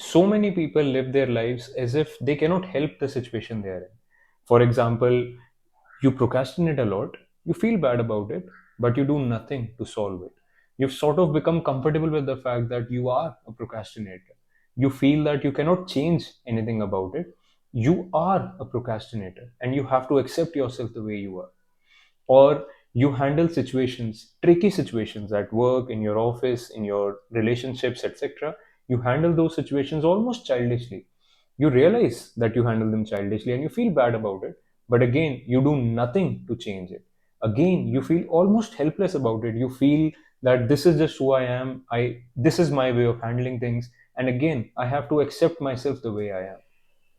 So many people live their lives as if they cannot help the situation they are in. For example, you procrastinate a lot, you feel bad about it, but you do nothing to solve it. You've sort of become comfortable with the fact that you are a procrastinator. You feel that you cannot change anything about it. You are a procrastinator and you have to accept yourself the way you are. Or you handle situations, tricky situations at work, in your office, in your relationships, etc. You handle those situations almost childishly. You realize that you handle them childishly and you feel bad about it, but again you do nothing to change it. Again you feel almost helpless about it. You feel that this is just who I am, I this is my way of handling things, and again I have to accept myself the way I am.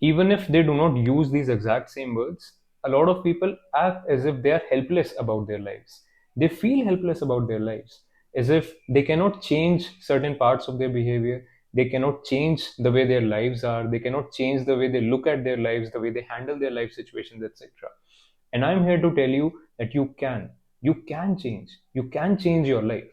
Even if they do not use these exact same words, a lot of people act as if they are helpless about their lives. They feel helpless about their lives, as if they cannot change certain parts of their behavior. They cannot change the way their lives are. They cannot change the way they look at their lives, the way they handle their life situations, etc. And I'm here to tell you that you can. You can change. You can change your life.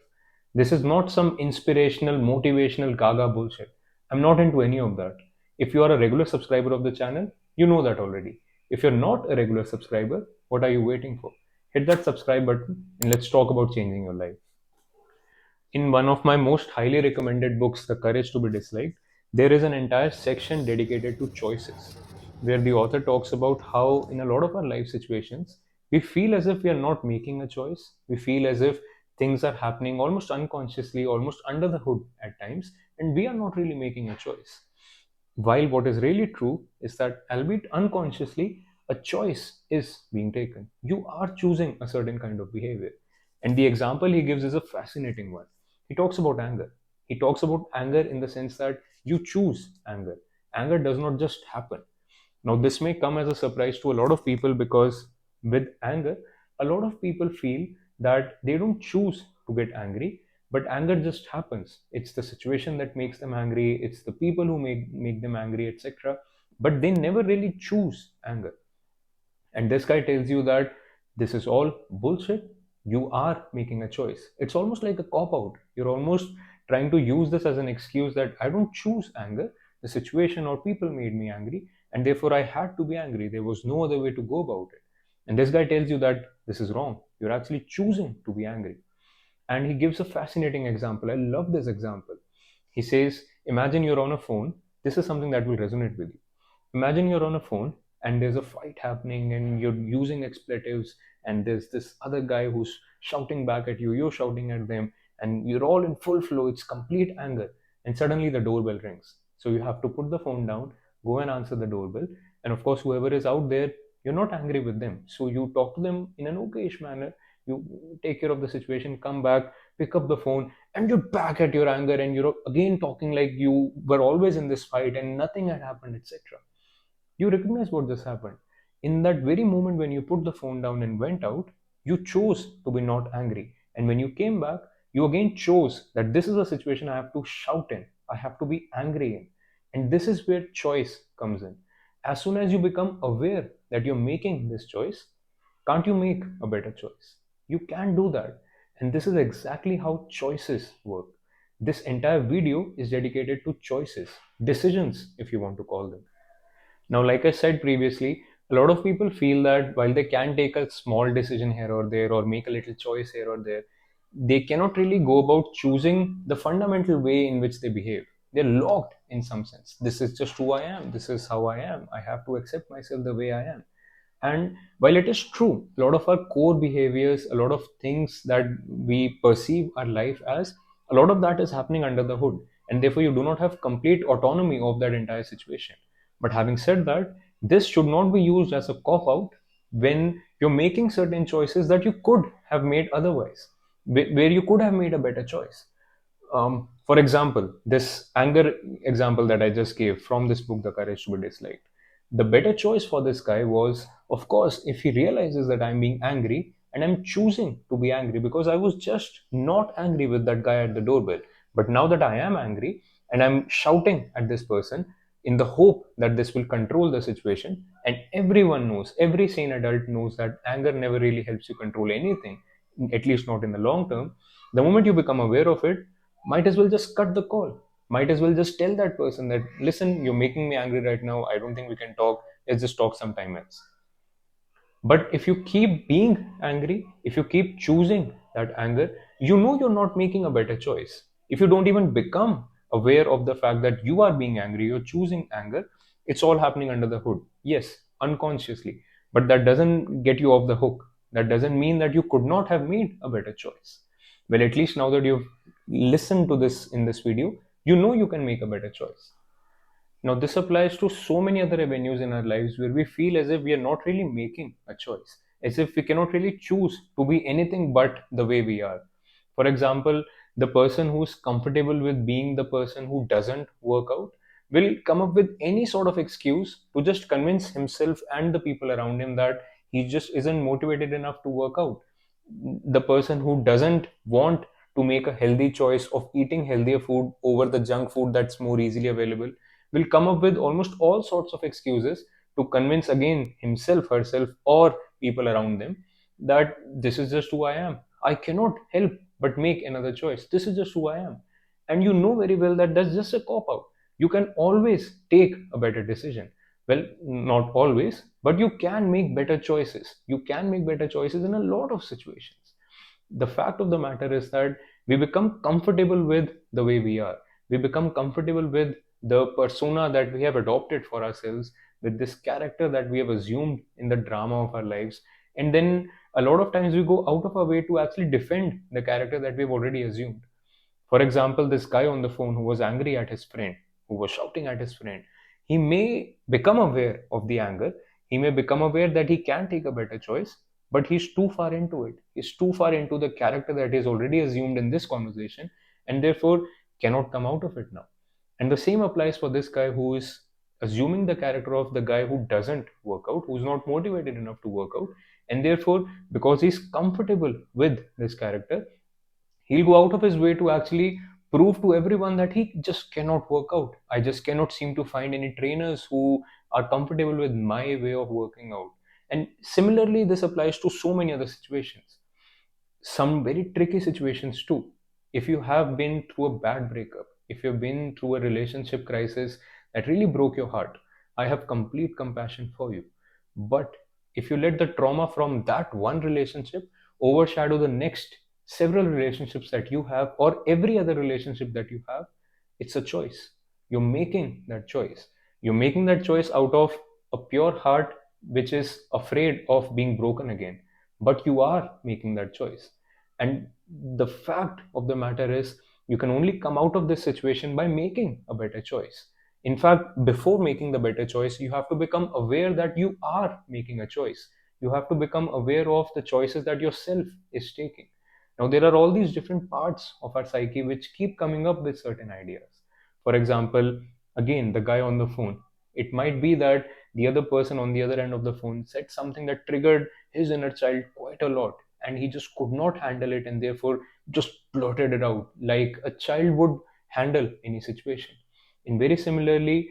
This is not some inspirational, motivational gaga bullshit. I'm not into any of that. If you are a regular subscriber of the channel, you know that already. If you're not a regular subscriber, what are you waiting for? Hit that subscribe button and let's talk about changing your life. In one of my most highly recommended books, The Courage to be Disliked, there is an entire section dedicated to choices, where the author talks about how, in a lot of our life situations, we feel as if we are not making a choice. We feel as if things are happening almost unconsciously, almost under the hood at times, and we are not really making a choice. While what is really true is that, albeit unconsciously, a choice is being taken. You are choosing a certain kind of behavior. And the example he gives is a fascinating one. He talks about anger. He talks about anger in the sense that you choose anger. Anger does not just happen. Now, this may come as a surprise to a lot of people because with anger, a lot of people feel that they don't choose to get angry, but anger just happens. It's the situation that makes them angry, it's the people who make them angry, etc. But they never really choose anger. And this guy tells you that this is all bullshit. You are making a choice. It's almost like a cop out. You're almost trying to use this as an excuse that I don't choose anger. The situation or people made me angry, and therefore I had to be angry. There was no other way to go about it. And this guy tells you that this is wrong. You're actually choosing to be angry. And he gives a fascinating example. I love this example. He says, imagine you're on a phone. This is something that will resonate with you. Imagine you're on a phone and there's a fight happening and you're using expletives, and there's this other guy who's shouting back at you, you're shouting at them, and you're all in full flow. It's complete anger. And suddenly the doorbell rings. So you have to put the phone down, go and answer the doorbell. And of course, whoever is out there, you're not angry with them. So you talk to them in an okayish manner. You take care of the situation, come back, pick up the phone, and you're back at your anger, and you're again talking like you were always in this fight and nothing had happened, etc. You recognize what just happened. In that very moment when you put the phone down and went out, you chose to be not angry. And when you came back, you again chose that this is a situation I have to shout in, I have to be angry in. And this is where choice comes in. As soon as you become aware that you're making this choice, can't you make a better choice? You can do that. And this is exactly how choices work. This entire video is dedicated to choices, decisions, if you want to call them. Now, like I said previously, a lot of people feel that while they can take a small decision here or there or make a little choice here or there, they cannot really go about choosing the fundamental way in which they behave. They're locked in some sense. This is just who I am. This is how I am. I have to accept myself the way I am. And while it is true, a lot of our core behaviors, a lot of things that we perceive our life as, a lot of that is happening under the hood. And therefore, you do not have complete autonomy of that entire situation. But having said that, this should not be used as a cop out when you're making certain choices that you could have made otherwise, where you could have made a better choice. For example, this anger example that I just gave from this book, The Courage to be Disliked, the better choice for this guy was, of course, if he realizes that I'm being angry and I'm choosing to be angry because I was just not angry with that guy at the doorbell. But now that I am angry and I'm shouting at this person in the hope that this will control the situation, and everyone knows, every sane adult knows that anger never really helps you control anything, at least not in the long term. The moment you become aware of it, might as well just cut the call. Might as well just tell that person that, listen, you're making me angry right now. I don't think we can talk. Let's just talk sometime else. But if you keep being angry, if you keep choosing that anger, you know you're not making a better choice. If you don't even become aware of the fact that you are being angry, you're choosing anger, it's all happening under the hood. Yes, unconsciously. But that doesn't get you off the hook. That doesn't mean that you could not have made a better choice. Well, at least now that you've listened to this in this video, you know you can make a better choice. Now, this applies to so many other avenues in our lives where we feel as if we are not really making a choice, as if we cannot really choose to be anything but the way we are. For example, the person who's comfortable with being the person who doesn't work out will come up with any sort of excuse to just convince himself and the people around him that he just isn't motivated enough to work out. The person who doesn't want to make a healthy choice of eating healthier food over the junk food that's more easily available will come up with almost all sorts of excuses to convince again himself, herself, or people around them that this is just who I am. I cannot help but make another choice. This is just who I am. And you know very well that that's just a cop out. You can always take a better decision. Well, not always, but you can make better choices. You can make better choices in a lot of situations. The fact of the matter is that we become comfortable with the way we are. We become comfortable with the persona that we have adopted for ourselves, with this character that we have assumed in the drama of our lives. And then a lot of times we go out of our way to actually defend the character that we've already assumed. For example, this guy on the phone who was angry at his friend, who was shouting at his friend, he may become aware of the anger. He may become aware that he can take a better choice, but he's too far into it. He's too far into the character that he's already assumed in this conversation, and therefore cannot come out of it now. And the same applies for this guy who is assuming the character of the guy who doesn't work out, who's not motivated enough to work out, and therefore, because he's comfortable with this character, he'll go out of his way to actually prove to everyone that he just cannot work out. I just cannot seem to find any trainers who are comfortable with my way of working out. And similarly, this applies to so many other situations, some very tricky situations too. If you have been through a bad breakup, if you've been through a relationship crisis that really broke your heart, I have complete compassion for you. But if you let the trauma from that one relationship overshadow the next several relationships that you have, or every other relationship that you have, it's a choice. You're making that choice. You're making that choice out of a pure heart which is afraid of being broken again, but you are making that choice. And the fact of the matter is, you can only come out of this situation by making a better choice. In fact, before making the better choice, you have to become aware that you are making a choice. You have to become aware of the choices that yourself is taking. Now, there are all these different parts of our psyche which keep coming up with certain ideas. For example, again, the guy on the phone, it might be that the other person on the other end of the phone said something that triggered his inner child quite a lot, and he just could not handle it, and therefore just blurted it out like a child would handle any situation. And very similarly,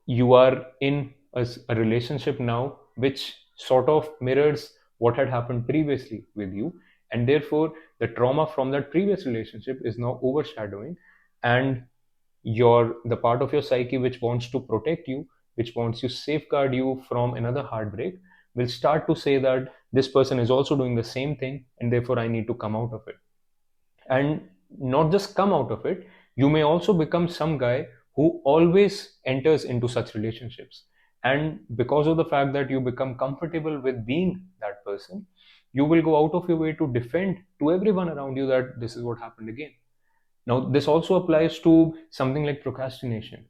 you are in a relationship now which sort of mirrors what had happened previously with you, and therefore the trauma from that previous relationship is now overshadowing, and your the part of your psyche which wants to protect you, which wants to safeguard you from another heartbreak, will start to say that this person is also doing the same thing, and therefore I need to come out of it. And not just come out of it, you may also become some guy who always enters into such relationships. And because of the fact that you become comfortable with being that person, you will go out of your way to defend to everyone around you that this is what happened again. Now, this also applies to something like procrastination.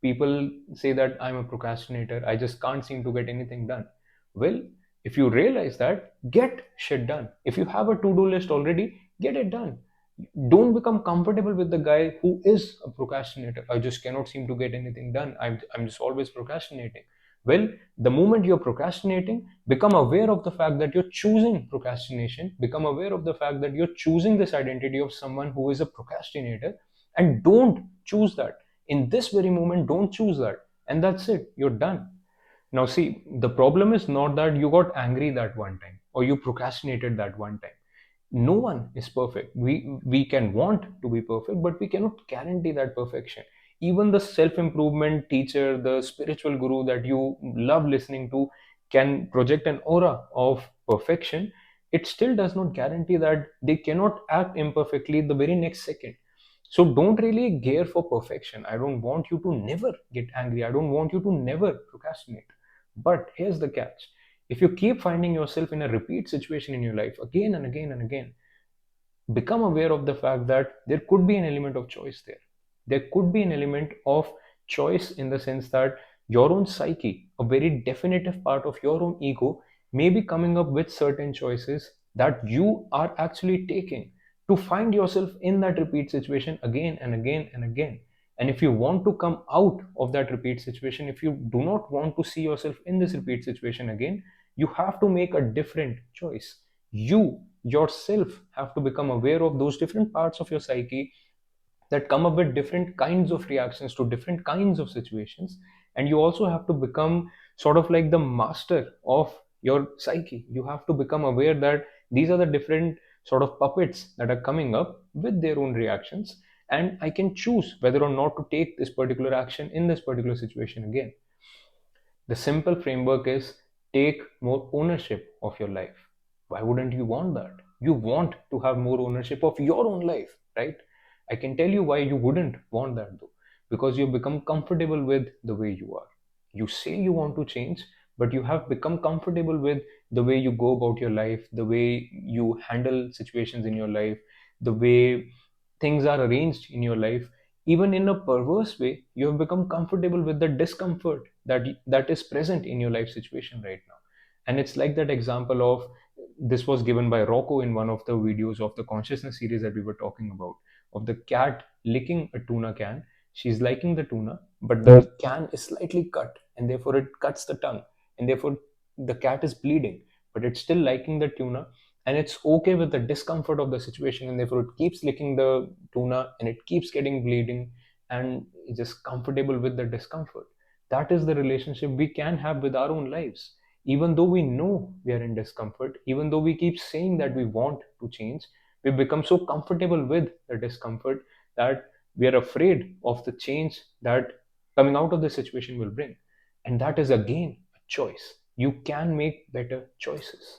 People say that I'm a procrastinator, I just can't seem to get anything done. Well, if you realize that, get shit done. If you have a to do list already, get it done. Don't become comfortable with the guy who is a procrastinator. I just cannot seem to get anything done. I'm just always procrastinating. Well, the moment you're procrastinating, become aware of the fact that you're choosing procrastination, become aware of the fact that you're choosing this identity of someone who is a procrastinator, and don't choose that. In this very moment, don't choose that. And that's it, you're done. Now, see, the problem is not that you got angry that one time or you procrastinated that one time. No one is perfect. We can want to be perfect, but we cannot guarantee that perfection. Even the self improvement teacher, the spiritual guru that you love listening to, can project an aura of perfection. It still does not guarantee that they cannot act imperfectly the very next second. So don't really gear for perfection. I don't want you to never get angry. I don't want you to never procrastinate. But here's the catch: if you keep finding yourself in a repeat situation in your life again and again and again, become aware of the fact that there could be an element of choice there. There could be an element of choice in the sense that your own psyche, a very definitive part of your own ego, may be coming up with certain choices that you are actually taking to find yourself in that repeat situation again and again and again. And if you want to come out of that repeat situation, if you do not want to see yourself in this repeat situation again, you have to make a different choice. You yourself have to become aware of those different parts of your psyche that come up with different kinds of reactions to different kinds of situations. And you also have to become sort of like the master of your psyche. You have to become aware that these are the different sort of puppets that are coming up with their own reactions, and I can choose whether or not to take this particular action in this particular situation again. The simple framework is: take more ownership of your life. Why wouldn't you want that? You want to have more ownership of your own life, right? I can tell you why you wouldn't want that though. Because you become comfortable with the way you are. You say you want to change, but you have become comfortable with the way you go about your life, the way you handle situations in your life, the way things are arranged in your life. Even in a perverse way, you have become comfortable with the discomfort that is present in your life situation right now. And it's like that example of, this was given by Rocco in one of the videos of the consciousness series that we were talking about, of the cat licking a tuna can. She's liking the tuna, but the can is slightly cut, and therefore it cuts the tongue, and therefore the cat is bleeding, but it's still liking the tuna, and it's okay with the discomfort of the situation, and therefore it keeps licking the tuna and it keeps getting bleeding, and it's just comfortable with the discomfort. That is the relationship we can have with our own lives. Even though we know we are in discomfort, even though we keep saying that we want to change, we become so comfortable with the discomfort that we are afraid of the change that coming out of the situation will bring. And that is again a choice. You can make better choices.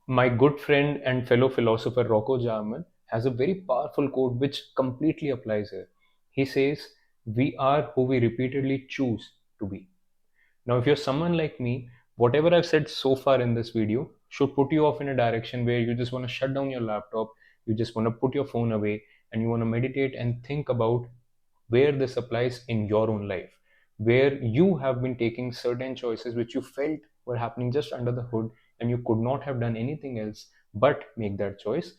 My good friend and fellow philosopher Rocco Jarman has a very powerful quote which completely applies here. He says, "We are who we repeatedly choose to be." Now, if you're someone like me, whatever I've said so far in this video should put you off in a direction where you just want to shut down your laptop, you just want to put your phone away, and you want to meditate and think about where this applies in your own life, where you have been taking certain choices which you felt were happening just under the hood, and you could not have done anything else but make that choice.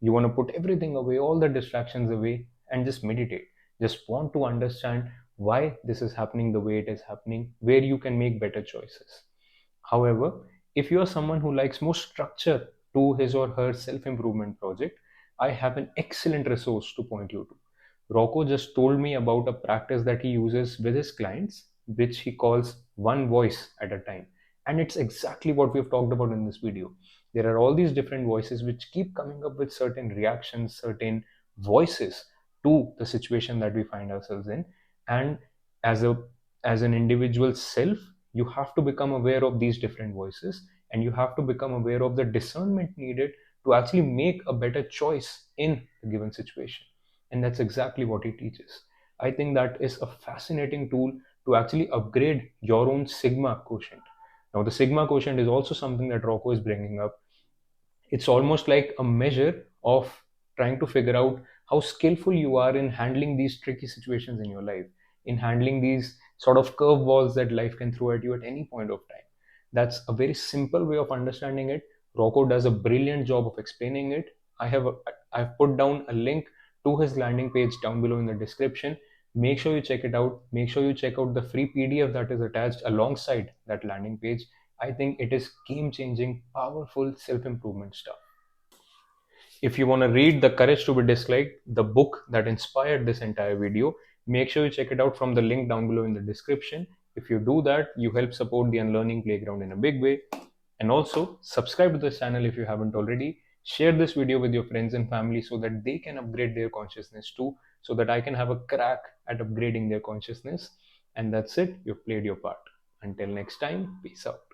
You want to put everything away, all the distractions away, and just meditate. Just want to understand why this is happening the way it is happening, where you can make better choices. However, if you are someone who likes more structure to his or her self improvement project, I have an excellent resource to point you to. Rocco just told me about a practice that he uses with his clients, which he calls one voice at a time. And it's exactly what we've talked about in this video. There are all these different voices which keep coming up with certain reactions, certain voices to the situation that we find ourselves in. And as a as an individual self, you have to become aware of these different voices, and you have to become aware of the discernment needed to actually make a better choice in a given situation. And that's exactly what he teaches. I think that is a fascinating tool to actually upgrade your own sigma quotient. Now, the sigma quotient is also something that Rocco is bringing up. It's almost like a measure of trying to figure out how skillful you are in handling these tricky situations in your life, in handling these sort of curveballs that life can throw at you at any point of time. That's a very simple way of understanding it. Rocco does a brilliant job of explaining it. I've put down a link to his landing page down below in the description. Make sure you check it out. Make sure you check out the free PDF that is attached alongside that landing page. I think it is game changing, powerful self improvement stuff. If you want to read The Courage to Be Disliked, the book that inspired this entire video, make sure you check it out from the link down below in the description. If you do that, you help support the Unlearning Playground in a big way. And also, subscribe to this channel if you haven't already. Share this video with your friends and family so that they can upgrade their consciousness too, so that I can have a crack at upgrading their consciousness. And that's it, you've played your part. Until next time, peace out.